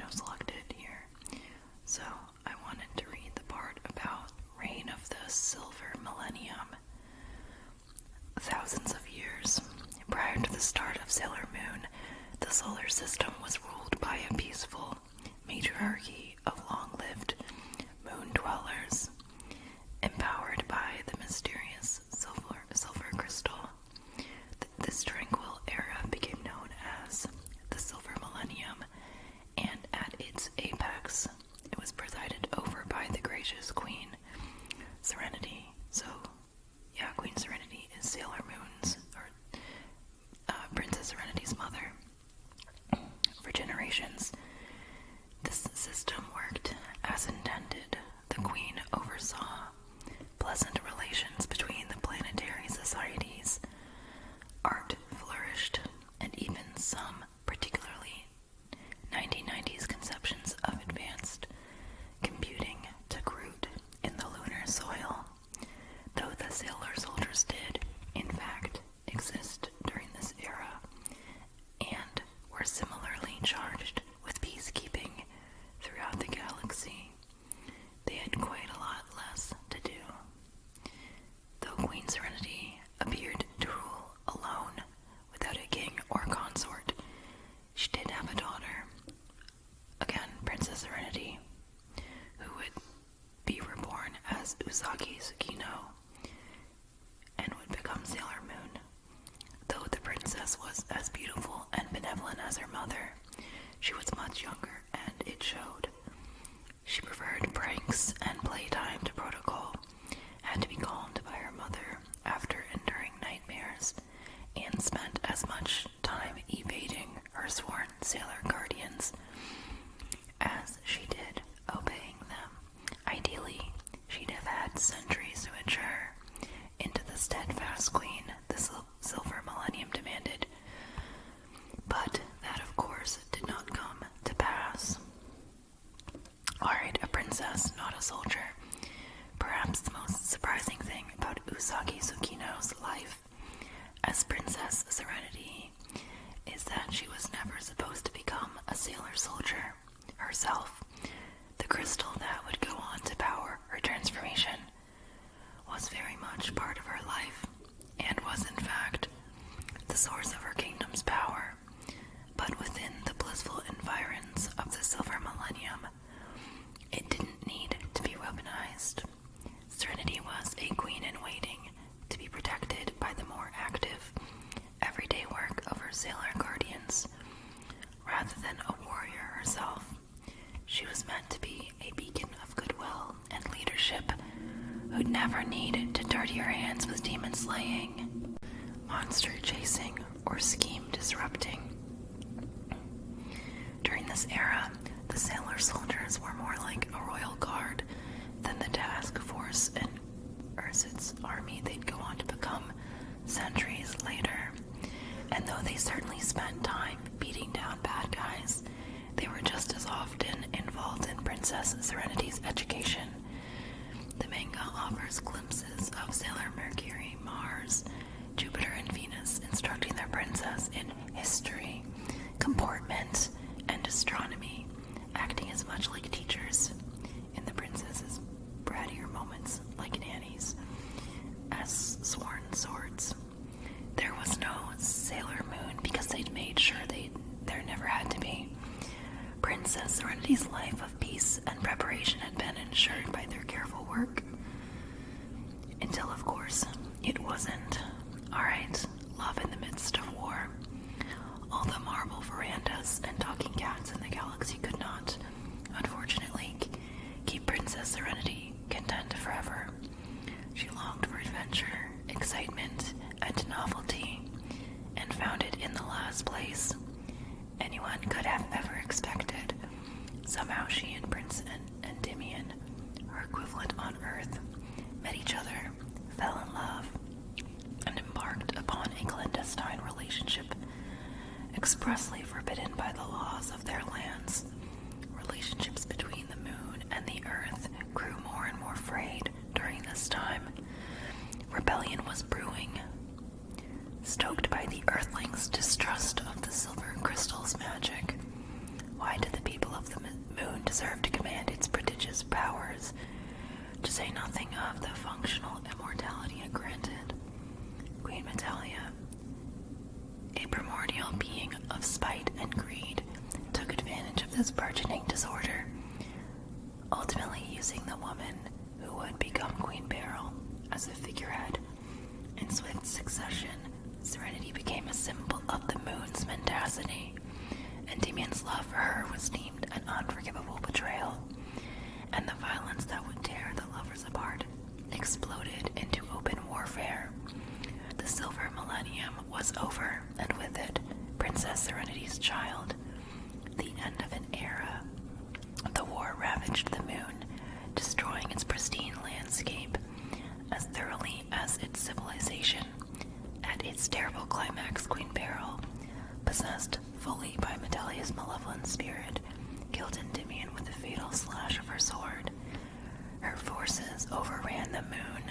selected here. So I wanted to read the part about reign of the Silver Millennium. Thousands of years prior to the start of Sailor Moon, the solar system was ruled by a peaceful matriarchy of long-lived moon dwellers, empowered by the mysterious silver crystal. This tranquil era became known as the Silver Millennium, and at its apex, it was presided over by the gracious Queen Serenity. So, yeah, Queen Serenity is Sailor Moon's, or Princess Serenity's mother. For generations, this system worked as intended. The Queen oversaw pleasant relations between the planetary societies. Art flourished, and even some, particularly 1990s conceptions of advanced computing, took root in the lunar soil, though the sailor soldiers did, in fact, exist during this era, and were similarly charged with peacekeeping throughout the galaxy. They had quite a lot less to do. Though Queen Serenity appeared to rule alone, without a king or consort, she did have a daughter, again Princess Serenity, who would be reborn as Usagi Tsukino and would become Sailor Moon. Though the princess was as beautiful and benevolent as her mother, she was much younger, and it showed. She preferred pranks and playtime to protocol, had to be calmed by her mother after enduring nightmares, and spent as much time evading her sworn sailor guardians as she did obeying them. Ideally, she'd have had centuries to mature into the steadfast queen the Silver Millennium demanded, but that, of course, did not come to pass. Alright, a princess, not a soldier. Perhaps the most surprising thing about Usagi Tsukino's life as Princess Serenity is that she was never supposed to become a sailor soldier herself. The crystal that would go on to power her transformation was very much part of her life, and was in fact the source of her kingdom's power. But within the blissful environs of the Silver Millennium, it didn't need to be weaponized. Serenity was a queen in waiting to be protected by the more active, everyday work of her sailor guardians. Rather than a warrior herself, she was meant to be a beacon of goodwill and leadership who'd never need to dirty her hands with demon slaying, monster chasing, or scheme disrupting. During this era, the sailor soldiers were more like a royal guard than the task force in Urset's army they'd go on to become centuries later. And though they certainly spent time beating down bad guys, they were just as often involved in Princess Serenity's education. The manga offers glimpses of Sailor Mercury, Mars, Jupiter, and Venus instructing their princess in history, comportment, and astronomy, acting as much like teachers in the princess's brattier moments, like nannies, as sworn swords. There was no Sailor Moon because they'd made sure there never had to be. Princess Serenity's life of peace and preparation had been ensured by their careful work. Until, of course, it wasn't. Alright, love in the midst of war. All the marble verandas and talking cats in the galaxy could not, unfortunately, keep Princess Serenity content forever. She longed for adventure, excitement, and novelty, and found it in the last place anyone could have ever expected. Somehow she and Prince Endymion, her equivalent on Earth, met each other, fell in love, and embarked upon a clandestine relationship expressly forbidden by the laws of their lands. Relationships between the moon and the earth grew more and more frayed during this time. Rebellion was brewing, stoked by the Earthlings' distrust of the silver crystal's magic. this burgeoning disorder, ultimately using the woman who would become Queen Beryl as a figurehead. In swift succession, Serenity became a symbol of the moon's mendacity, and Damien's love for her was deemed an unforgivable betrayal, and the violence that would tear the lovers apart exploded into open warfare. The Silver Millennium was over, and with it, Princess Serenity's child. The end of an era. The war ravaged the moon, destroying its pristine landscape as thoroughly as its civilization. At its terrible climax, Queen Beryl, possessed fully by Medalia's malevolent spirit, killed Endymion with a fatal slash of her sword. Her forces overran the moon,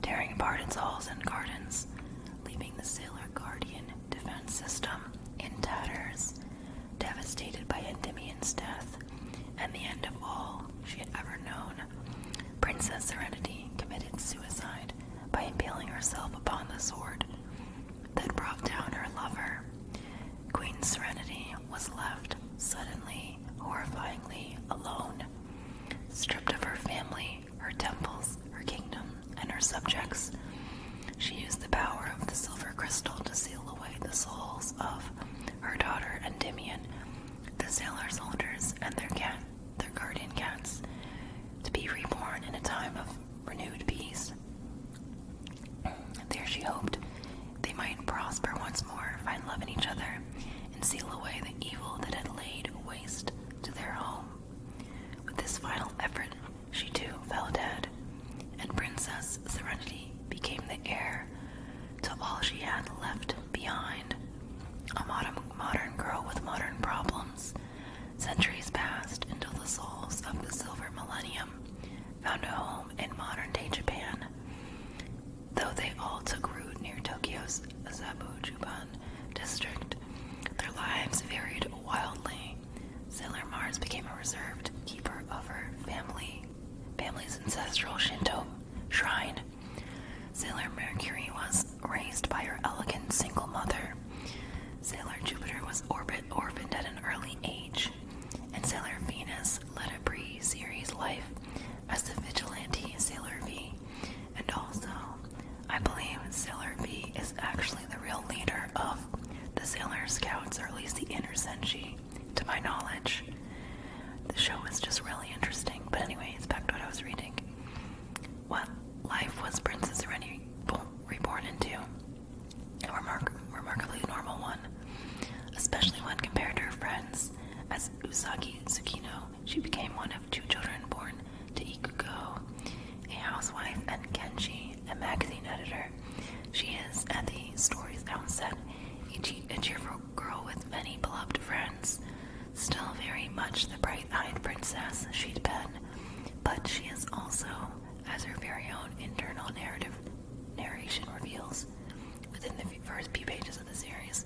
tearing apart its halls and gardens, leaving the Sailor Guardian defense system in tatters, devastated by Endymion's death and the end of all she had ever known. Princess Serenity committed suicide by impaling herself upon the sword that brought down her lover. Queen Serenity was left suddenly, horrifyingly alone, stripped of her family, her temples, her kingdom, and her subjects. She used the power of the silver crystal to seal away the souls of her daughter Endymion, the sailor soldiers, and their guardian cats, to be reborn in a time of renewed peace. There she hoped they might prosper once more, find love in each other, and seal away the evil that had laid waste to their home. With this final effort, she too fell dead, and Princess Serenity became the heir to all she had left behind. A modern girl with modern problems. Centuries passed until the souls of the Silver Millennium found a home in modern-day Japan. Though they all took root near Tokyo's Zabujuban district, their lives varied wildly. Sailor Mars became a reserved keeper of her family's ancestral Shinto shrine. Sailor Mercury was raised by her elegant single mother. Sailor Jupiter was orphaned at an early age, and Sailor Venus led a pre-series life as the vigilante Sailor V. And also, I believe Sailor V is actually the real leader of the Sailor Scouts, or at least the Inner Senshi, to my knowledge. The show is just really interesting. But anyways, back to what I was reading. What life was Princess Serenity reborn into? A remarkably normal one, especially when compared to her friends. As Usagi Tsukino, she became one of two children born to Ikuko, a housewife, and Kenji, a magazine editor. She is, at the story's outset, a cheerful girl with many beloved friends, still very much the bright-eyed princess she'd been, but she is also, as her very own internal narration reveals, within the first few pages of the series,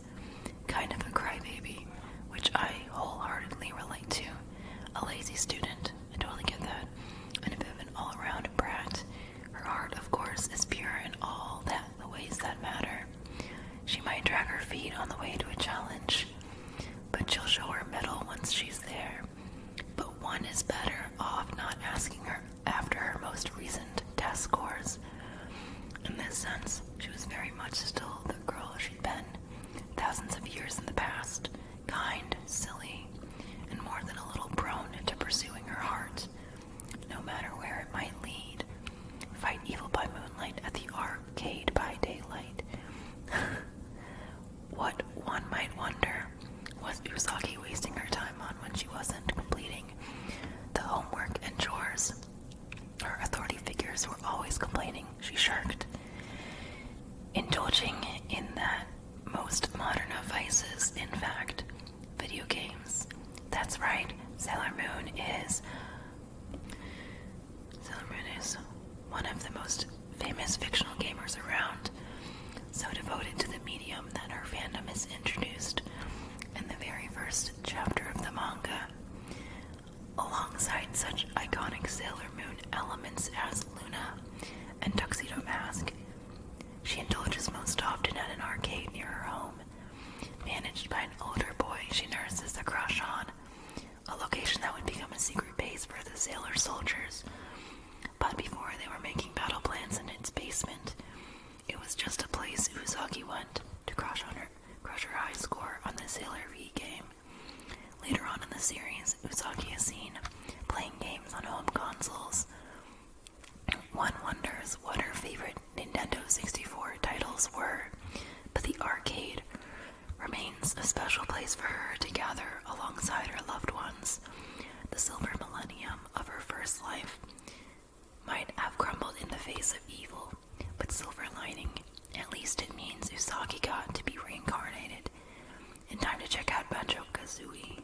kind of a crybaby, which I wholeheartedly relate to. A lazy student, I totally get that, and a bit of an all-around brat. Her heart, of course, is pure in all the ways that matter. She might drag her feet on the way to a challenge, but she'll show her mettle once she's there. But one is better off not asking her after her most recent test scores. In this sense, she was very much still the girl she'd been thousands of years in the past, kind, silly, and more than a little prone to pursuing her heart, no matter where it might lead. Fight evil by moonlight at the arcade by daylight. What one might wonder, was Usagi wasting her time on when she wasn't completing the homework and chores her authority figures were always complaining she shirked? Indulging in that most modern of vices, in fact, video games. That's right, Sailor Moon is one of the most famous fictional gamers around, so devoted to the medium that her fandom is introduced in the very first chapter of the manga. Alongside such iconic Sailor Moon elements as Luna and Tuxedo Mask, she indulges most often at an arcade near her home, managed by an older boy she nurses a crush on, a location that would become a secret base for the sailor soldiers. But before they were making battle plans in its basement, it was just a place Usagi went to crush her high score on the Sailor V game. Later on in the series, Usagi is seen playing games on home consoles. One wonders what her favorite Nintendo 64 titles were, but the arcade remains a special place for her to gather alongside her loved ones. The Silver Millennium of her first life might have crumbled in the face of evil, but silver lining, at least it means Usagi got to be reincarnated in time to check out Banjo-Kazooie.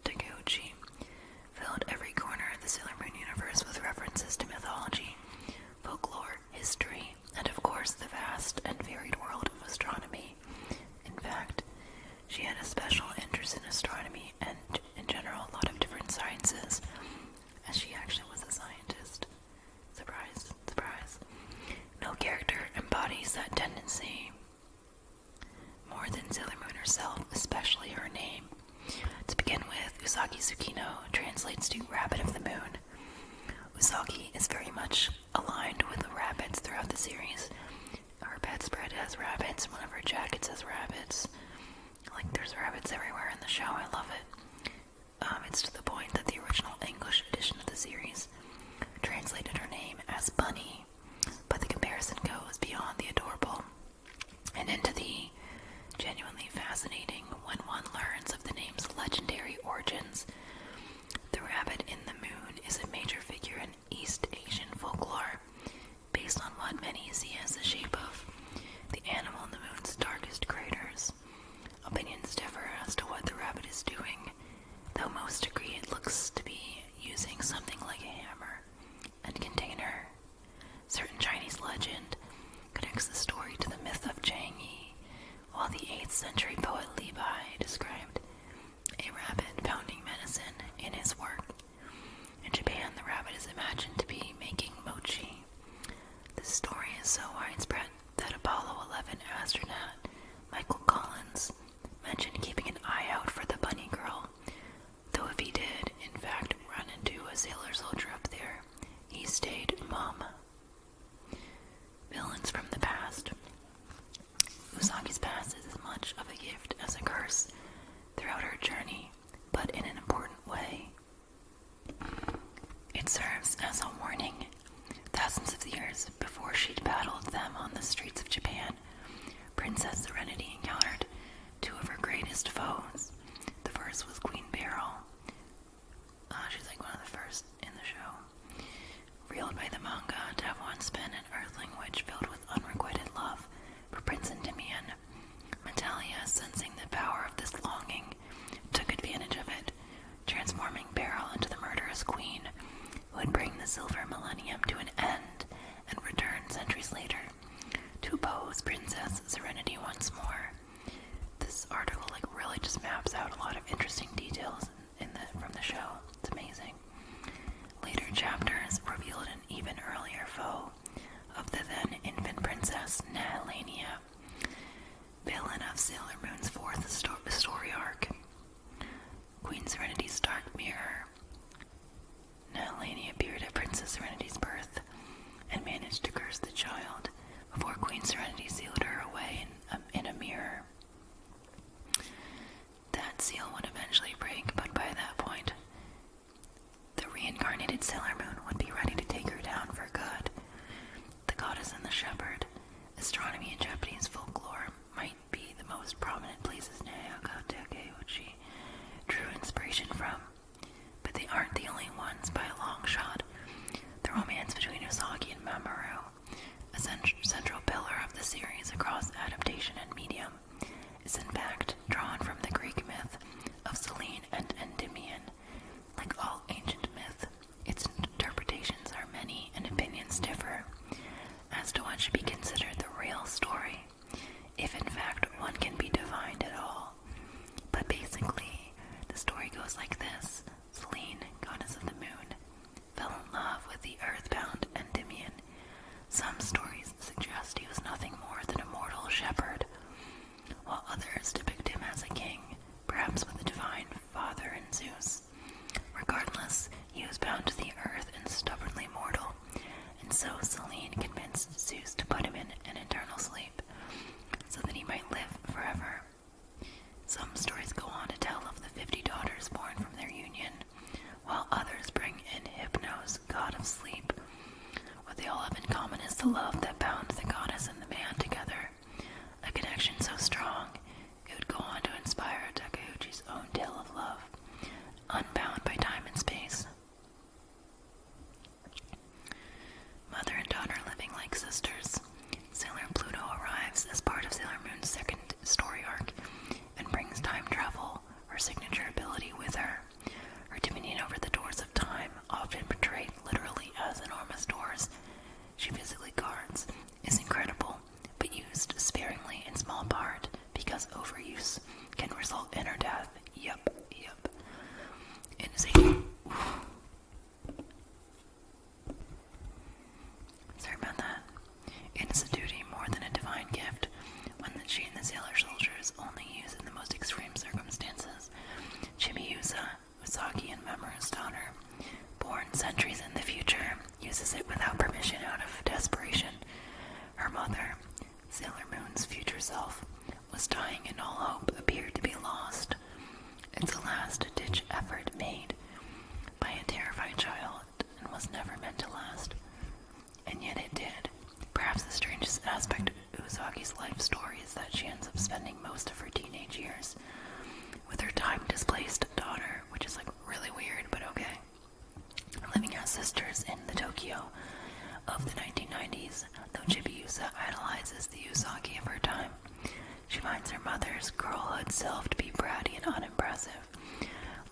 Taguchi filled every corner of the Sailor Moon universe with references to mythology, folklore, history, and of course the vast and varied world of astronomy. In fact, she had a special interest in astronomy and, in general, a lot of different sciences, as she actually was a scientist. Surprise, surprise. No character embodies that tendency more than Sailor Moon herself, especially her name. To begin with, Usagi Tsukino translates to Rabbit of the Moon. Usagi is very much aligned with the rabbits throughout the series. Her bedspread has rabbits, one of her jackets has rabbits. Like, there's rabbits everywhere in the show. I love it. It's to the point that the original English edition of the series translated her name as Bunny, but the comparison goes beyond the adorable and into the genuinely fascinating when one learns of the name's legendary origins. The rabbit in the moon is a major figure in East Asian folklore, based on what many see as the shape of the animal in the moon's darkest craters. Opinions differ as to what the rabbit is doing, though most agree it looks to be using something like a hammer and container. Certain Chinese legend connects the story to the myth of Chang'e, while the 8th century poet Li Bai described a rabbit pounding medicine in his work. In Japan, the rabbit is imagined to be making mochi. This story is so widespread that Apollo 11 astronaut Michael Collins mentioned keeping an eye out for the bunny girl, though if he did, in fact, run into a sailor soldier up there, he stayed mum. Villains from the past. Usagi's past is as much of a gift as a curse throughout her journey, but in an important way. It serves as a warning. Thousands of years before she'd battled them on the streets of Japan, Princess Serenity encountered two of her greatest foes. The first was Queen Beryl. She's like one of the first in the show. Reeled by the manga to have once been an earthling witch filled with unrequited love for Prince Endymion, Natalia, sensing the power of this longing, took advantage of it, transforming Beryl into the murderous queen who would bring the Silver Millennium to an end and return centuries later to oppose Princess Serenity once more. This article really just maps out a lot of interesting details from the show. It's amazing. Later chapters revealed an even earlier foe of the then infant princess Nihilania, villain of Sailor Moon's fourth story arc. Queen Serenity's dark mirror. Nihilania appeared at Princess Serenity's birth and managed to curse the child before Queen Serenity sealed her away in a mirror. That seal would eventually break, but by that point, the reincarnated Sailor Moon would be ready to take her down for good. The goddess and the shepherd. Astronomy in Japanese folklore might be the most prominent places Takeuchi drew inspiration from, but they aren't the only ones by a long shot. The romance between Usagi and Mamoru, a central pillar of the series across adaptation and medium, is in fact drawn from the Greek myth of Selene and Endymion. Like all ancient myth, its interpretations are many and opinions differ as to what should be considered the real story, if in fact one can be defined at all. But basically, the story goes like this. Selene, goddess of the moon, fell in love with the earthbound Endymion. Some stories suggest he was nothing more than a mortal shepherd, herself was dying and all hope appeared to be lost. It's a last-ditch effort made by a terrified child and was never meant to last. And yet it did. Perhaps the strangest aspect of Usagi's life story is that she ends up spending most of her teenage years with her time-displaced daughter, which is like really weird, but okay. Living as sisters in the Tokyo of the 1990s, though Chibiusa idolizes the Usagi of her time, she finds her mother's girlhood self to be bratty and unimpressive.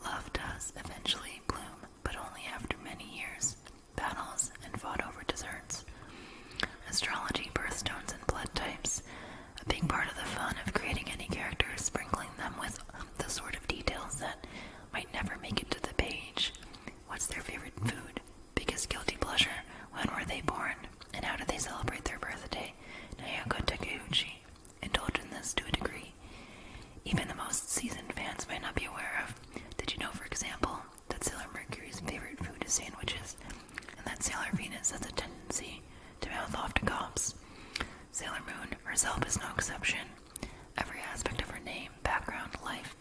Love does eventually bloom, but only after many years, battles, and fought over desserts. Astrology, birthstones, and blood types. A big part of the fun of creating any character is sprinkling them with the sort of details that might never make it to the page. What's their favorite food? Biggest guilty pleasure? When were they born? And how do they celebrate their birthday? Nayako Takeuchi indulge in this to a degree even the most seasoned fans might not be aware of. Did you know, for example, that Sailor Mercury's favorite food is sandwiches, and that Sailor Venus has a tendency to mouth off to cops? Sailor Moon herself is no exception. Every aspect of her name, background, life,